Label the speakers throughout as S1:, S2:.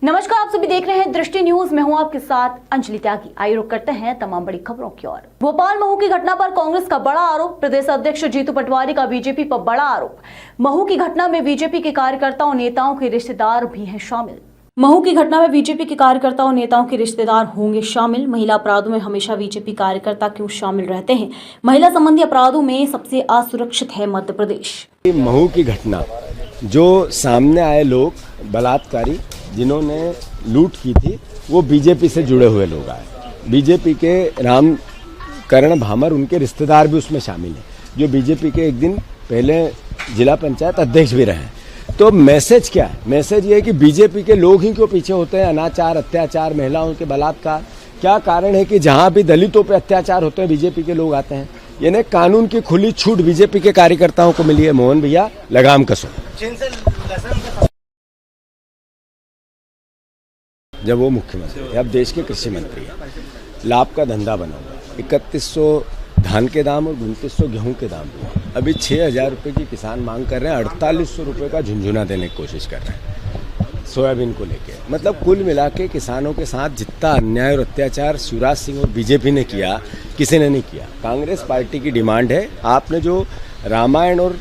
S1: नमस्कार, आप सभी देख रहे हैं दृष्टि न्यूज। मैं हूं आपके साथ अंजलि त्यागी। आइए रुक करते हैं तमाम बड़ी खबरों की ओर। भोपाल महू की घटना पर कांग्रेस का बड़ा आरोप। प्रदेश अध्यक्ष जीतू पटवारी का बीजेपी पर बड़ा आरोप। महू की घटना में बीजेपी के कार्यकर्ताओं नेताओं के रिश्तेदार भी हैं शामिल। महू की घटना में बीजेपी के कार्यकर्ताओं नेताओं के रिश्तेदार होंगे शामिल। महिला अपराधों में हमेशा बीजेपी कार्यकर्ता क्यों शामिल रहते हैं? महिला संबंधी अपराधों में सबसे असुरक्षित है मध्य प्रदेश।
S2: महू की घटना, जो सामने आए लोग बलात्कारी जिन्होंने लूट की थी, वो बीजेपी से जुड़े हुए लोग आए। बीजेपी के रामकरण भामर, उनके रिश्तेदार भी उसमें शामिल हैं, जो बीजेपी के एक दिन पहले जिला पंचायत अध्यक्ष भी रहे। तो मैसेज क्या है? मैसेज ये है कि बीजेपी के लोग ही क्यों पीछे होते हैं? अनाचार, अत्याचार, महिलाओं के बलात्कार, क्या कारण है कि जहां भी दलितों पे अत्याचार होते हैं बीजेपी के लोग आते हैं? यानी कानून की खुली छूट बीजेपी के कार्यकर्ताओं को मिली है। मोहन भैया, लगाम कसो। जब वो मुख्यमंत्री थे, अब देश के कृषि मंत्री हैं, लाभ का धंधा बना हुआ। 3100 धान के दाम और 2900 गेहूं के दाम हुआ। अभी 6000 रुपये की किसान मांग कर रहे हैं, 4800 रुपये का झुंझुना देने की कोशिश कर रहे हैं सोयाबीन को लेके। मतलब कुल मिला के किसानों के साथ जितना अन्याय और अत्याचार शिवराज सिंह और बीजेपी ने किया, किसी ने नहीं किया। कांग्रेस पार्टी की डिमांड है, आपने जो रामायण और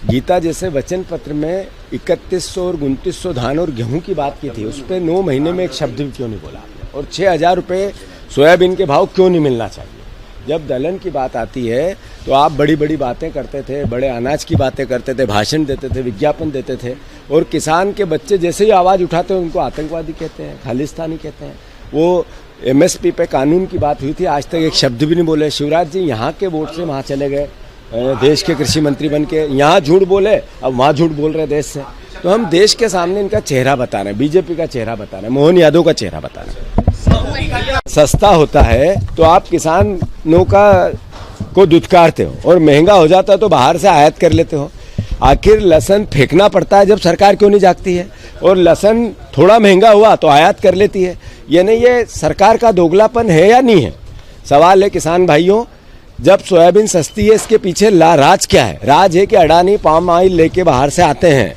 S2: गीता जैसे वचन पत्र में 3100 और 2900 धान और गेहूं की बात की थी, उस पर 9 महीने में एक शब्द भी क्यों नहीं बोला आपने? और 6000 रुपये सोयाबीन के भाव क्यों नहीं मिलना चाहिए? जब दलहन की बात आती है तो आप बड़ी बड़ी बातें करते थे, बड़े अनाज की बातें करते थे, भाषण देते थे, विज्ञापन देते थे, और किसान के बच्चे जैसे ही आवाज़ उठाते हैं उनको आतंकवादी कहते हैं, खालिस्तानी कहते हैं। वो MSP पे कानून की बात हुई थी, आज तक एक शब्द भी नहीं बोले। शिवराज जी यहाँ के वोट से वहाँ चले गए, देश के कृषि मंत्री बन के यहाँ झूठ बोले, अब वहाँ झूठ बोल रहे देश से। तो हम देश के सामने इनका चेहरा बता रहे हैं, बीजेपी का चेहरा बता रहे हैं, मोहन यादव का चेहरा बता रहे हैं। सस्ता होता है तो आप किसानों को दुत्कारते हो, और महंगा हो जाता है तो बाहर से आयात कर लेते हो। आखिर लहसुन फेंकना पड़ता है जब सरकार क्यों नहीं जागती है? और लहसुन थोड़ा महंगा हुआ तो आयात कर लेती है। यानी ये सरकार का दोगलापन है या नहीं है? सवाल है किसान भाइयों। जब सोयाबीन सस्ती है, इसके पीछे राज क्या है? राज है कि अडानी पाम ऑयल लेके बाहर से आते हैं,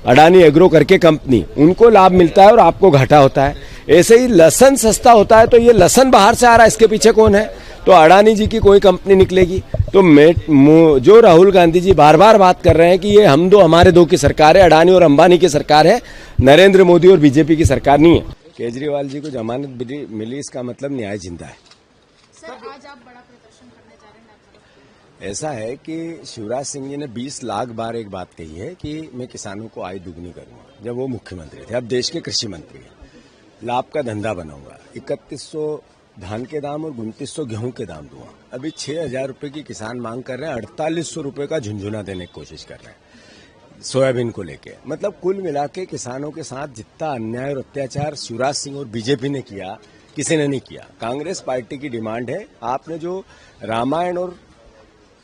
S2: अडानी एग्रो करके कंपनी, उनको लाभ मिलता है और आपको घाटा होता है। ऐसे ही लहसुन सस्ता होता है तो ये लहसुन बाहर से आ रहा है, इसके पीछे कौन है? तो अडानी जी की कोई कंपनी निकलेगी। तो जो राहुल गांधी जी बार बार बात कर रहे हैं कि ये हम दो हमारे दो की सरकार है, अडानी और अंबानी की सरकार है, नरेंद्र मोदी और बीजेपी की सरकार नहीं है। केजरीवाल जी को जमानत मिली, इसका मतलब न्याय जिंदा है।
S3: सर, आज आप बड़ा प्रदर्शन करने जा रहे हैं।
S2: ऐसा है कि शिवराज सिंह जी ने 20 लाख बार एक बात कही है कि मैं किसानों को आय दुगनी करूंगा, जब वो मुख्यमंत्री थे। अब देश के कृषि मंत्री हैं, लाभ का धंधा बना हुआ। 3100 धान के दाम और 2900 गेहूं के दाम दूंगा। अभी 6000 रुपये की किसान मांग कर रहे हैं, 4800 रुपये का झुंझुना देने की कोशिश कर रहे हैं सोयाबीन को लेके। मतलब कुल मिला के किसानों के साथ जितना अन्याय और अत्याचार शिवराज सिंह और बीजेपी ने किया, किसी ने नहीं किया। कांग्रेस पार्टी की डिमांड है, आपने जो रामायण और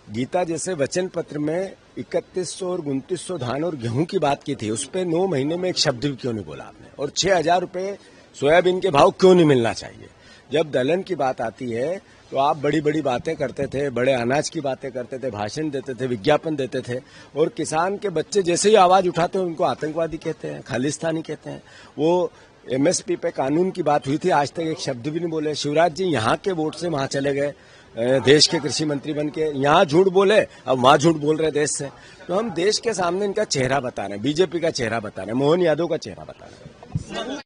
S2: गीता जैसे वचन पत्र में 3100 और 2900 धान और गेहूं की बात की थी, उस पर 9 महीने में एक शब्द भी क्यों नहीं बोला आपने? और 6000 रुपये सोयाबीन के भाव क्यों नहीं मिलना चाहिए? जब दलहन की बात आती है तो आप बड़ी बड़ी बातें करते थे, बड़े अनाज की बातें करते थे, भाषण देते थे, विज्ञापन देते थे, और किसान के बच्चे जैसे ही आवाज उठाते हैं उनको आतंकवादी कहते हैं, खालिस्तानी कहते हैं। वो MSP पे कानून की बात हुई थी, आज तक एक शब्द भी नहीं बोले। शिवराज जी यहाँ के वोट से वहाँ चले गए, देश के कृषि मंत्री बन के यहाँ झूठ बोले, अब वहाँ झूठ बोल रहे देश से। तो हम देश के सामने इनका चेहरा बता रहे हैं, बीजेपी का चेहरा बता रहे हैं, मोहन यादव का चेहरा बता रहे हैं।